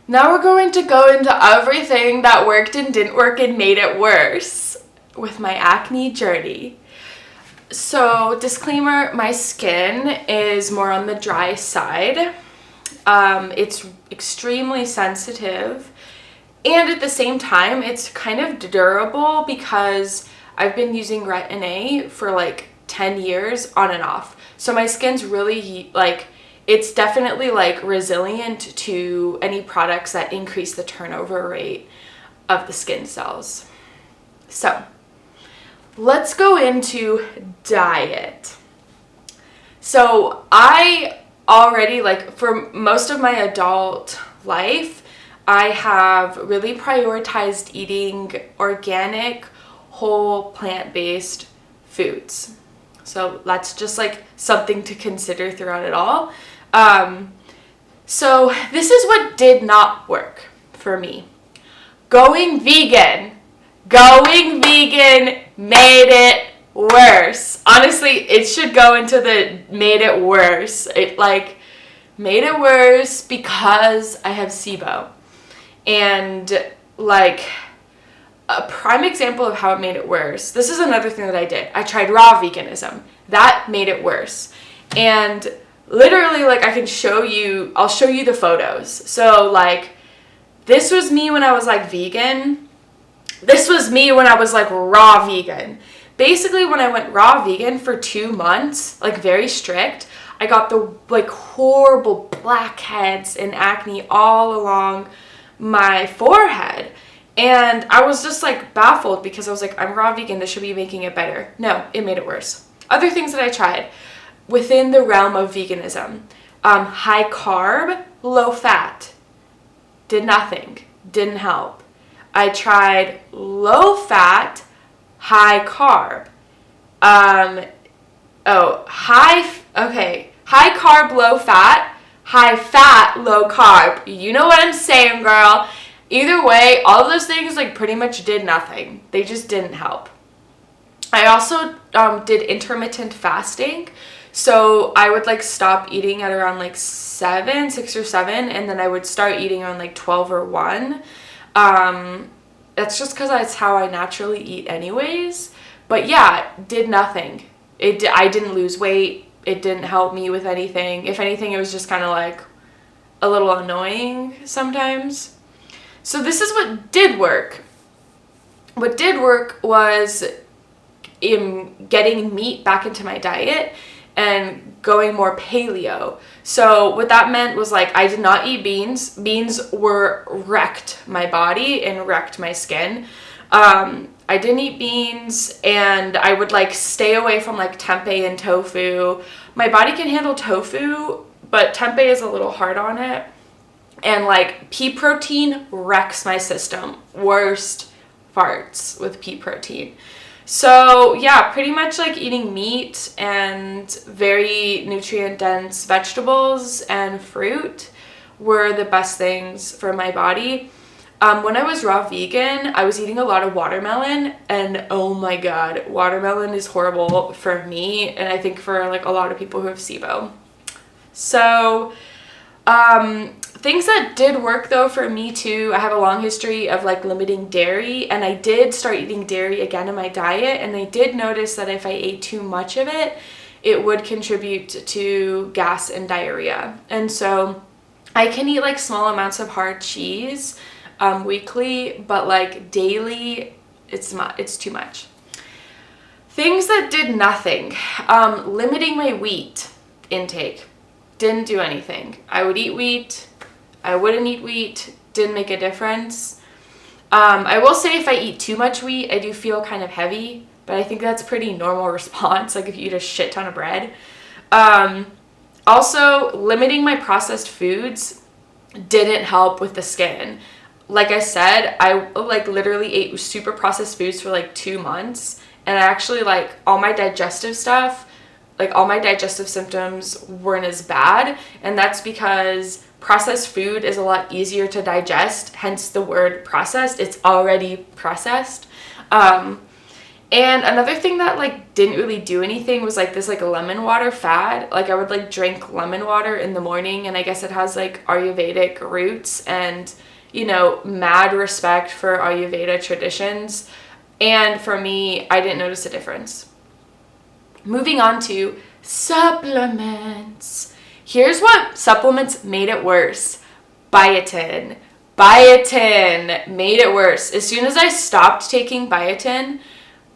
Now we're going to go into everything that worked and didn't work and made it worse with my acne journey. So, disclaimer, my skin is more on the dry side. It's extremely sensitive, and at the same time, it's kind of durable because I've been using Retin-A for like 10 years on and off. So my skin's really it's definitely like resilient to any products that increase the turnover rate of the skin cells. So let's go into diet. So I already, for most of my adult life, I have really prioritized eating organic, whole, plant-based foods. So that's just something to consider throughout it all. So this is what did not work for me. Going vegan made it worse. Honestly, it should go into the made it worse. It made it worse because I have SIBO. And a prime example of how it made it worse. This is another thing that I did. I tried raw veganism. That made it worse. And literally, I'll show you the photos. So, this was me when I was, vegan. This was me when I was, raw vegan. Basically, when I went raw vegan for 2 months, very strict, I got the, horrible blackheads and acne all along my forehead. And I was just, baffled because I was I'm raw vegan. This should be making it better. No, it made it worse. Other things that I tried within the realm of veganism. High carb, low fat. Did nothing. Didn't help. I tried low fat, high carb. High carb, low fat, high fat, low carb. You know what I'm saying, girl. Either way, all of those things pretty much did nothing. They just didn't help. I also did intermittent fasting. So I would stop eating at around 6 or 7, and then I would start eating around 12 or 1. That's just because that's how I naturally eat anyways. But yeah, did nothing. I didn't lose weight. It didn't help me with anything. If anything, it was just kind of a little annoying sometimes. So this is what did work. What did work was in getting meat back into my diet and going more paleo. So what that meant was I did not eat beans. Beans wrecked my body and wrecked my skin. I didn't eat beans, and I would stay away from tempeh and tofu. My body can handle tofu, but tempeh is a little hard on it. And pea protein wrecks my system. Worst farts with pea protein. So yeah, pretty much eating meat and very nutrient dense vegetables and fruit were the best things for my body. When I was raw vegan, I was eating a lot of watermelon, and oh my god, watermelon is horrible for me, and I think for a lot of people who have SIBO. So things that did work though for me too, I have a long history of limiting dairy, and I did start eating dairy again in my diet, and I did notice that if I ate too much of it, it would contribute to gas and diarrhea. And so I can eat small amounts of hard cheese weekly, but daily it's too much. Things that did nothing. Limiting my wheat intake. Didn't do anything. I would eat wheat. I wouldn't eat wheat. Didn't make a difference. I will say if I eat too much wheat, I do feel kind of heavy, but I think that's a pretty normal response, if you eat a shit ton of bread. Also, limiting my processed foods didn't help with the skin. Like I said, I literally ate super processed foods for 2 months, and I actually all my digestive stuff, all my digestive symptoms weren't as bad, and that's because processed food is a lot easier to digest, hence the word processed. It's already processed. And another thing that like didn't really do anything was like this like lemon water fad. Like I would like drink lemon water in the morning, and I guess it has like Ayurvedic roots and, you know, mad respect for Ayurveda traditions. And for me, I didn't notice a difference. Moving on to supplements. Here's what supplements made it worse. Biotin. Biotin made it worse. As soon as I stopped taking biotin,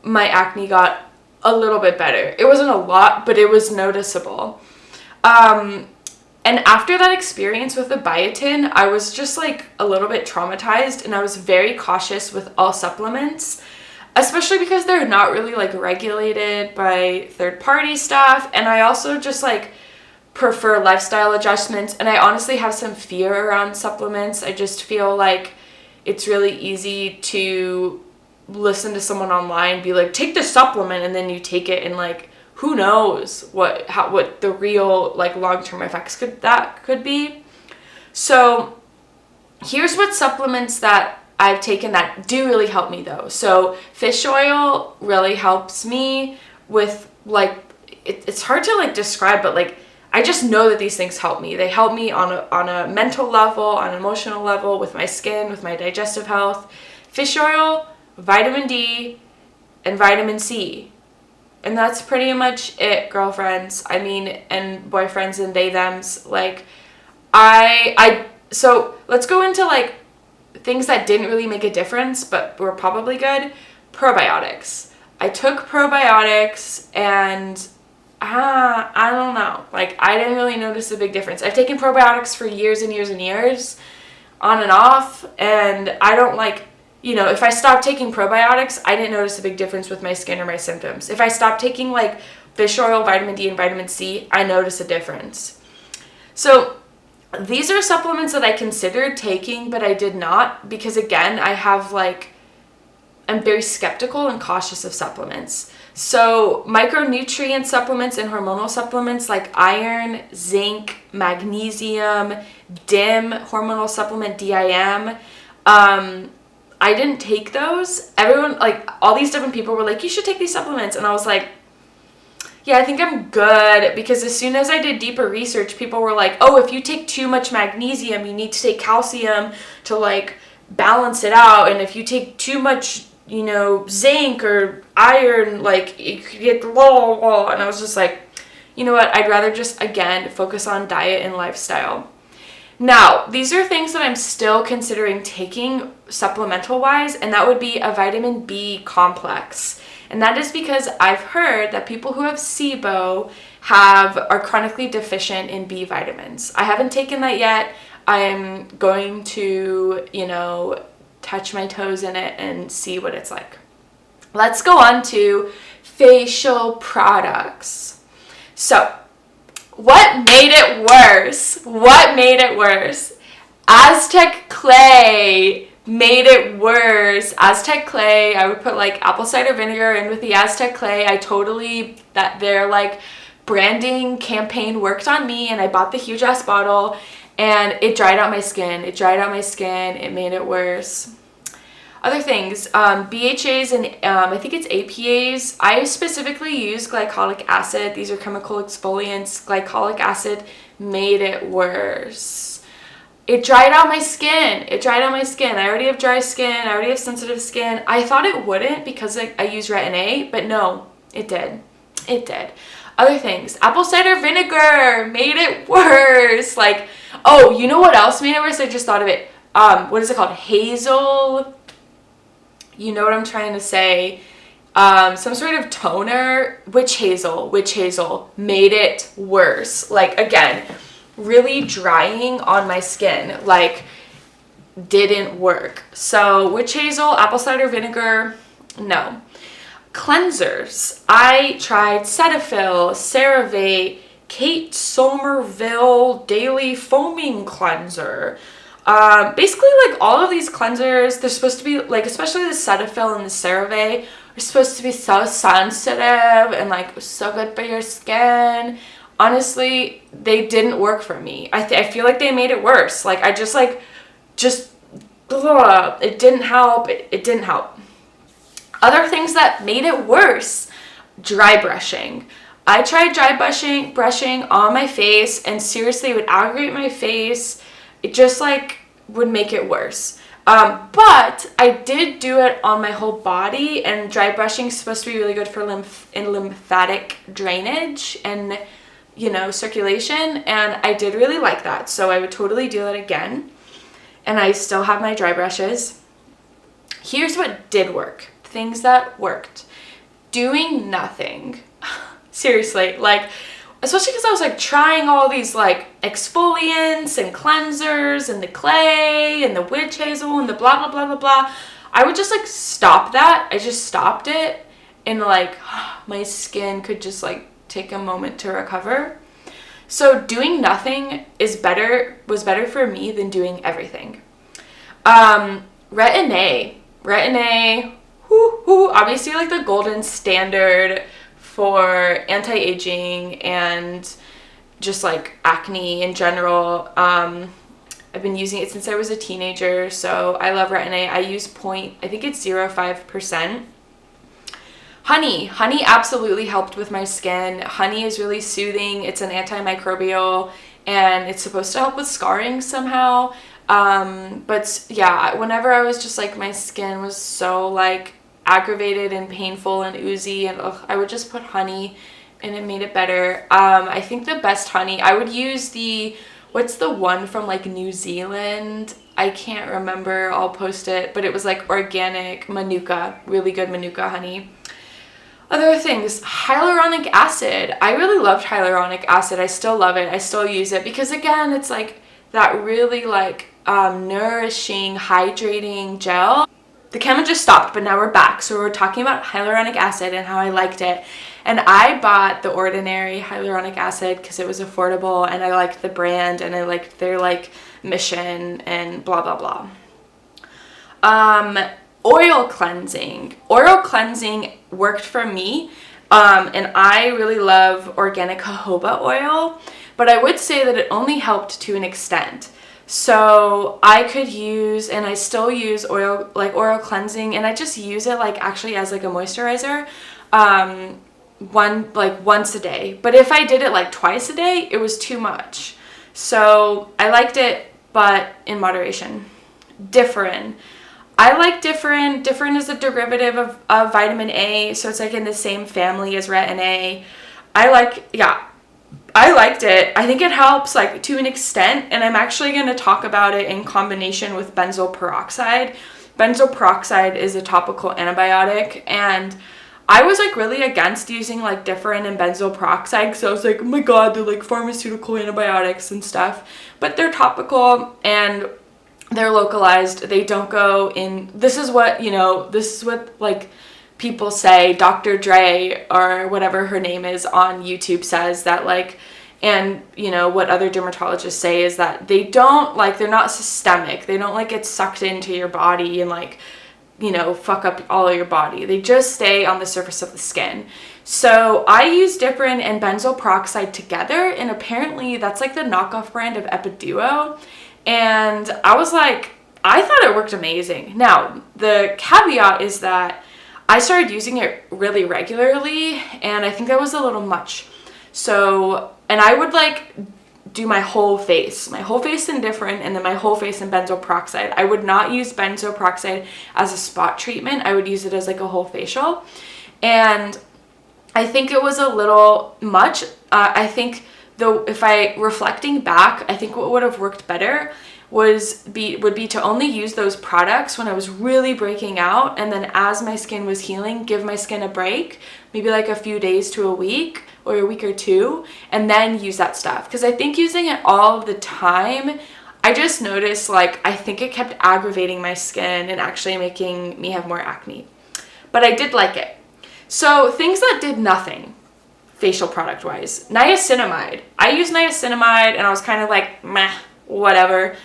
my acne got a little bit better. It wasn't a lot, but it was noticeable. And after that experience with the biotin, I was just like a little bit traumatized, and I was very cautious with all supplements, especially because they're not really like regulated by third-party stuff. And I also just like prefer lifestyle adjustments, and I honestly have some fear around supplements. I just feel like it's really easy to listen to someone online be like, take this supplement, and then you take it, and like who knows what the real like long-term effects could be. So here's what supplements that I've taken that do really help me though. So fish oil really helps me with like it's hard to like describe, but like I just know that these things help me. They help me on a mental level, on an emotional level, with my skin, with my digestive health. Fish oil, vitamin D, and vitamin C. And that's pretty much it, girlfriends. I mean, and boyfriends and they thems. Like, so let's go into like things that didn't really make a difference, but were probably good. Probiotics. I took probiotics, and I don't know. Like, I didn't really notice a big difference. I've taken probiotics for years and years and years, on and off, and I don't like, you know, if I stopped taking probiotics, I didn't notice a big difference with my skin or my symptoms. If I stopped taking like fish oil, vitamin D, and vitamin C, I notice a difference. So these are supplements that I considered taking, but I did not, because again, I'm very skeptical and cautious of supplements. So micronutrient supplements and hormonal supplements like iron, zinc, magnesium, DIM, hormonal supplement DIM, I didn't take those. Everyone, like all these different people were like, you should take these supplements. And I was like, yeah, I think I'm good. Because as soon as I did deeper research, people were like, oh, if you take too much magnesium, you need to take calcium to like balance it out. And if you take too much, you know, zinc or iron, like you could get low. And I was just like, you know what? I'd rather just, again, focus on diet and lifestyle. Now, these are things that I'm still considering taking supplemental wise, and that would be a vitamin B complex. And that is because I've heard that people who have SIBO are chronically deficient in B vitamins. I haven't taken that yet. I'm going to, you know, touch my toes in it and see what it's like. Let's go on to facial products. So, what made it worse? What made it worse? Aztec clay made it worse. Aztec clay, I would put like apple cider vinegar in with the Aztec clay. Their like branding campaign worked on me, and I bought the huge ass bottle, and it dried out my skin. It made it worse. Other things, BHAs and I think it's APAs. I specifically use glycolic acid. These are chemical exfoliants. Glycolic acid made it worse. It dried out my skin. I already have dry skin. I already have sensitive skin. I thought it wouldn't because I use Retin-A, but no, it did. Other things, apple cider vinegar made it worse. Like, oh, you know what else made it worse? I just thought of it. What is it called? Hazel. You know what I'm trying to say. Some sort of toner. Witch hazel made it worse. Like, again, really drying on my skin. Like, didn't work. So, witch hazel, apple cider vinegar, no. Cleansers. I tried Cetaphil, CeraVe, Kate Somerville Daily Foaming Cleanser. Basically, like, all of these cleansers, they're supposed to be, like, especially the Cetaphil and the CeraVe, are supposed to be so sensitive and, like, so good for your skin. Honestly, they didn't work for me. I feel like they made it worse. Like, it didn't help. It didn't help. Other things that made it worse: dry brushing. I tried dry brushing on my face, and seriously, it would aggravate my face. It just like would make it worse. But I did do it on my whole body, and dry brushing is supposed to be really good for lymphatic drainage and, you know, circulation, and I did really like that, so I would totally do it again. And I still have my dry brushes. Here's what did work. Things that worked. Doing nothing. Seriously, like, especially because I was like trying all these like exfoliants and cleansers and the clay and the witch hazel and the blah blah blah blah blah. I would just like stop that. I just stopped it, and like my skin could just like take a moment to recover. So doing nothing was better for me than doing everything. Retin-A, obviously like the golden standard for anti-aging and just like acne in general. I've been using it since I was a teenager, so I love Retin-A. I use I think it's 0.5%. Honey absolutely helped with my skin. Honey is really soothing. It's an antimicrobial, and it's supposed to help with scarring somehow. But yeah, whenever I was just like, my skin was so like aggravated and painful and oozy, and I would just put honey, and it made it better. I think the best honey, I would use what's the one from like New Zealand? I can't remember. I'll post it, but it was like organic Manuka, really good Manuka honey. Other things, hyaluronic acid. I really loved hyaluronic acid. I still love it. I still use it because, again, it's like that really like nourishing, hydrating gel. The camera just stopped, but now we're back. So we're talking about hyaluronic acid and how I liked it. And I bought the Ordinary hyaluronic acid because it was affordable, and I liked the brand, and I liked their like mission and blah blah blah. Oil cleansing. Oil cleansing worked for me, and I really love organic jojoba oil, but I would say that it only helped to an extent. So I could use, and I still use oil cleansing, and I just use it like actually as like a moisturizer, once a day. But if I did it like twice a day, it was too much. So I liked it, but in moderation. Differin. I like Differin. Differin is a derivative of vitamin A, so it's like in the same family as Retin-A. I liked it. I think it helps like to an extent, and I'm actually going to talk about it in combination with benzoyl peroxide. Benzoyl peroxide is a topical antibiotic, and I was like really against using like Differin and benzoyl peroxide because I was like, oh my god, they're like pharmaceutical antibiotics and stuff, but they're topical and they're localized. They don't go in. This is what like people say. Dr. Dre or whatever her name is on YouTube says that like, and you know what other dermatologists say is that they don't like, they're not systemic. They don't like get sucked into your body and like, you know, fuck up all of your body. They just stay on the surface of the skin. So I use Differin and benzoyl peroxide together, and apparently that's like the knockoff brand of Epiduo. And I was like, I thought it worked amazing. Now, the caveat is that I started using it really regularly, and I think that was a little much. So, and I would like do my whole face in Differin, and then my whole face in benzoyl peroxide. I would not use benzoyl peroxide as a spot treatment. I would use it as like a whole facial. And I think it was a little much. I think though, if reflecting back, I think what would have worked better would be to only use those products when I was really breaking out, and then as my skin was healing, give my skin a break, maybe like a few days to a week or a week or two, and then use that stuff. Because I think using it all the time, I just noticed like I think it kept aggravating my skin and actually making me have more acne. But I did like it. So things that did nothing facial product wise. Niacinamide. I use niacinamide and I was kind of like, meh, whatever.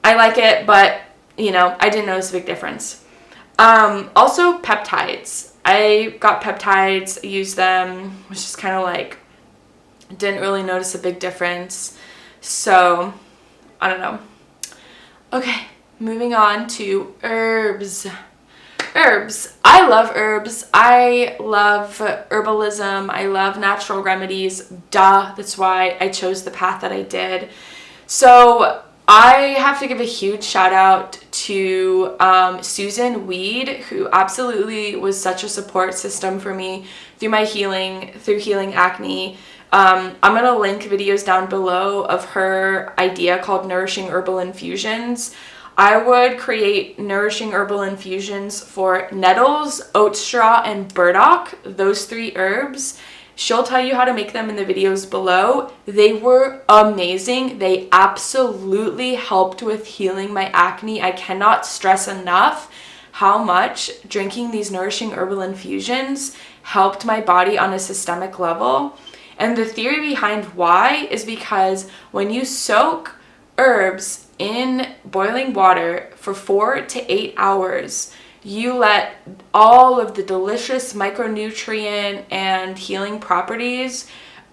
I like it, but you know, I didn't notice a big difference. Also peptides. I got peptides, used them, was just kind of like, didn't really notice a big difference. So, I don't know. Okay, moving on to herbs. herbs. I love herbs. I love herbalism. I love natural remedies. Duh, that's why I chose the path that I did. So I have to give a huge shout out to Susan Weed, who absolutely was such a support system for me through my healing, through healing acne. I'm going to link videos down below of her idea called Nourishing Herbal Infusions. I would create Nourishing Herbal Infusions for nettles, oat straw, and burdock, those 3 herbs. She'll tell you how to make them in the videos below. They were amazing. They absolutely helped with healing my acne. I cannot stress enough how much drinking these Nourishing Herbal Infusions helped my body on a systemic level. And the theory behind why is because when you soak herbs in boiling water for 4 to 8 hours, you let all of the delicious micronutrient and healing properties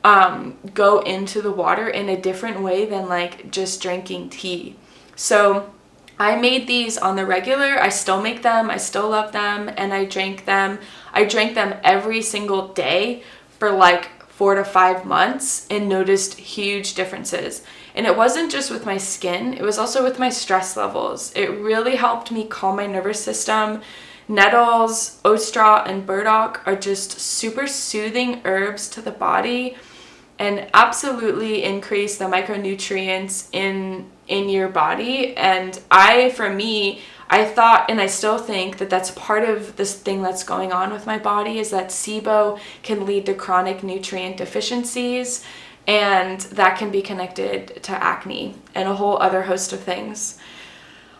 go into the water in a different way than like just drinking tea. So I made these on the regular. I still make them. I still love them. And I drank them. I drank them every single day for like 4 to 5 months and noticed huge differences. And it wasn't just with my skin, it was also with my stress levels. It really helped me calm my nervous system. Nettles, oat straw, and burdock are just super soothing herbs to the body and absolutely increase the micronutrients in your body. And for me, I thought, and I still think, that that's part of this thing that's going on with my body, is that SIBO can lead to chronic nutrient deficiencies, and that can be connected to acne and a whole other host of things.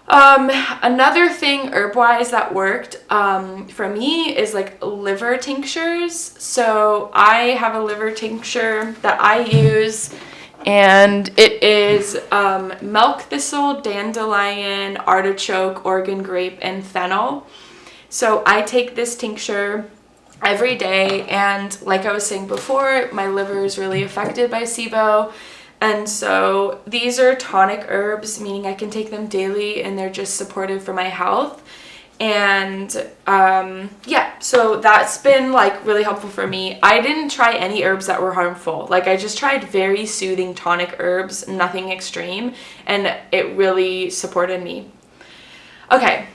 Another thing herb-wise that worked for me is like liver tinctures. So I have a liver tincture that I use, and it is milk thistle, dandelion, artichoke, Oregon grape, and fennel. So I take this tincture every day, and like I was saying before, my liver is really affected by SIBO, and so these are tonic herbs, meaning I can take them daily and they're just supportive for my health. And so that's been like really helpful for me. I didn't try any herbs that were harmful. Like I just tried very soothing tonic herbs, nothing extreme, and it really supported me. Okay,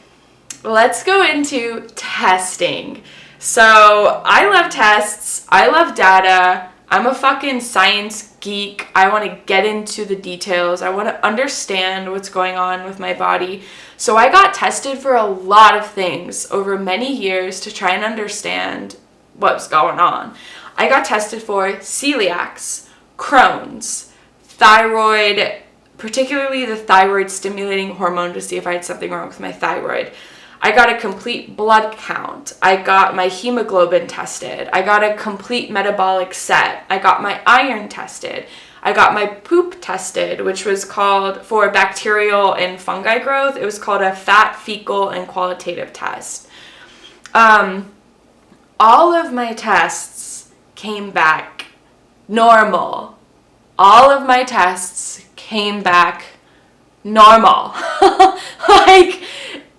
let's go into testing. So I love tests, I love data, I'm a fucking science geek, I want to get into the details, I want to understand what's going on with my body. So I got tested for a lot of things over many years to try and understand what's going on. I got tested for celiacs, Crohn's, thyroid, particularly the thyroid stimulating hormone to see if I had something wrong with my thyroid. I got a complete blood count. I got my hemoglobin tested. I got a complete metabolic set. I got my iron tested. I got my poop tested, which was called, for bacterial and fungi growth, it was called a fat, fecal, and qualitative test. All of my tests came back normal. All of my tests came back normal.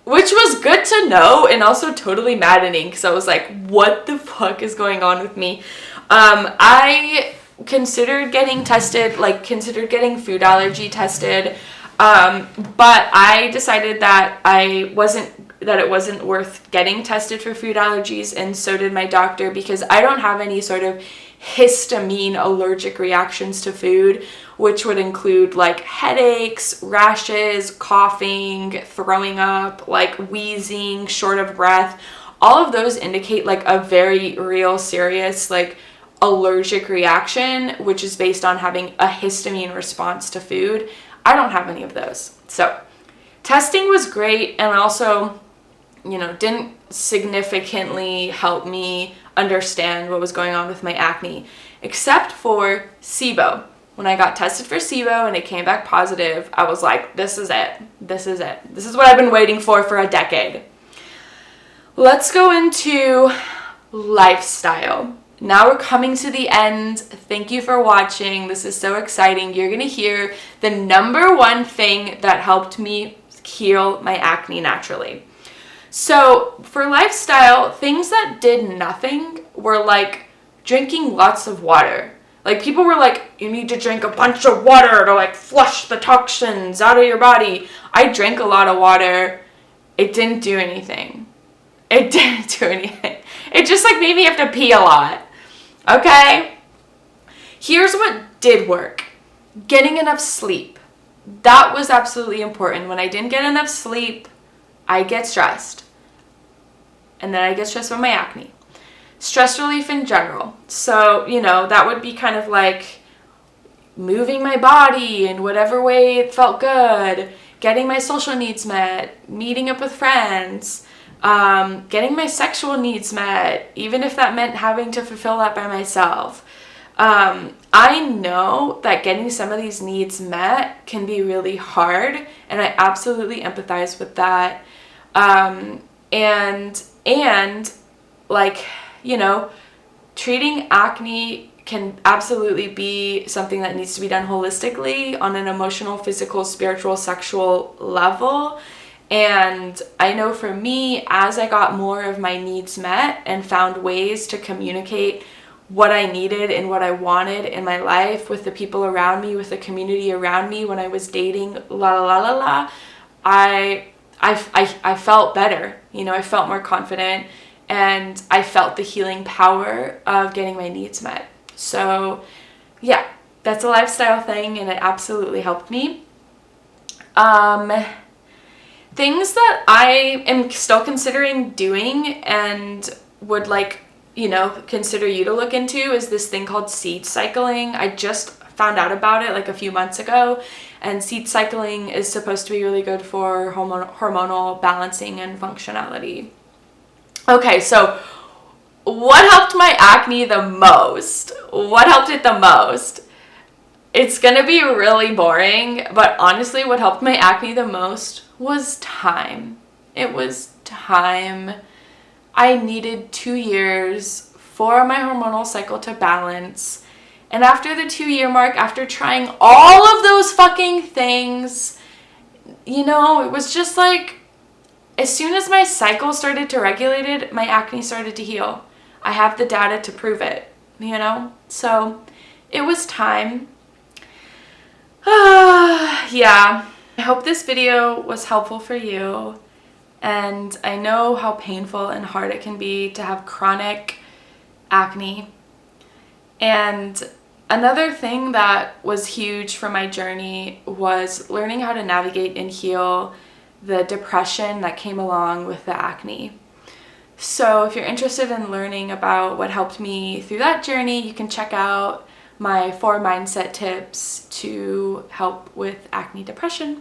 Which was good to know and also totally maddening, because I was like, what the fuck is going on with me? I considered getting tested, considered getting food allergy tested, but I decided that it wasn't worth getting tested for food allergies, and so did my doctor, because I don't have any sort of histamine allergic reactions to food, which would include like headaches, rashes, coughing, throwing up, like wheezing, short of breath. All of those indicate like a very real, serious, like allergic reaction, which is based on having a histamine response to food. I don't have any of those. So testing was great, and also, didn't significantly help me understand what was going on with my acne, except for SIBO. When I got tested for SIBO and it came back positive, I was like, this is it. This is it. This is what I've been waiting for a decade. Let's go into lifestyle. Now we're coming to the end. Thank you for watching. This is so exciting. You're going to hear the number one thing that helped me heal my acne naturally. So for lifestyle, things that did nothing were like drinking lots of water. Like people were like, you need to drink a bunch of water to like flush the toxins out of your body. I drank a lot of water. It didn't do anything. It didn't do anything. It just like made me have to pee a lot. Okay? Here's what did work. Getting enough sleep. That was absolutely important. When I didn't get enough sleep, I get stressed. And then I get stressed from my acne. Stress relief in general. So, that would be kind of like moving my body in whatever way it felt good, getting my social needs met, meeting up with friends, getting my sexual needs met, even if that meant having to fulfill that by myself. I know that getting some of these needs met can be really hard, and I absolutely empathize with that. And like, treating acne can absolutely be something that needs to be done holistically on an emotional, physical, spiritual, sexual level. And I know for me, as I got more of my needs met and found ways to communicate what I needed and what I wanted in my life with the people around me, with the community around me, when I was dating, I felt better. I felt more confident, and I felt the healing power of getting my needs met. So yeah, that's a lifestyle thing, and it absolutely helped me. Things that I am still considering doing and would consider you to look into is this thing called seed cycling. I just found out about it like a few months ago, and seed cycling is supposed to be really good for hormonal balancing and functionality. Okay, so what helped my acne the most? What helped it the most? It's gonna be really boring, but honestly, what helped my acne the most was time. It was time. I needed 2 years for my hormonal cycle to balance. And after the 2-year mark, after trying all of those fucking things, it was just like, as soon as my cycle started to regulate it, my acne started to heal. I have the data to prove it, So it was time. Yeah. I hope this video was helpful for you. And I know how painful and hard it can be to have chronic acne. And another thing that was huge for my journey was learning how to navigate and heal the depression that came along with the acne. So if you're interested in learning about what helped me through that journey, you can check out my 4 mindset tips to help with acne depression.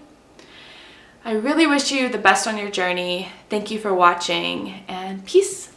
I really wish you the best on your journey. Thank you for watching, and peace.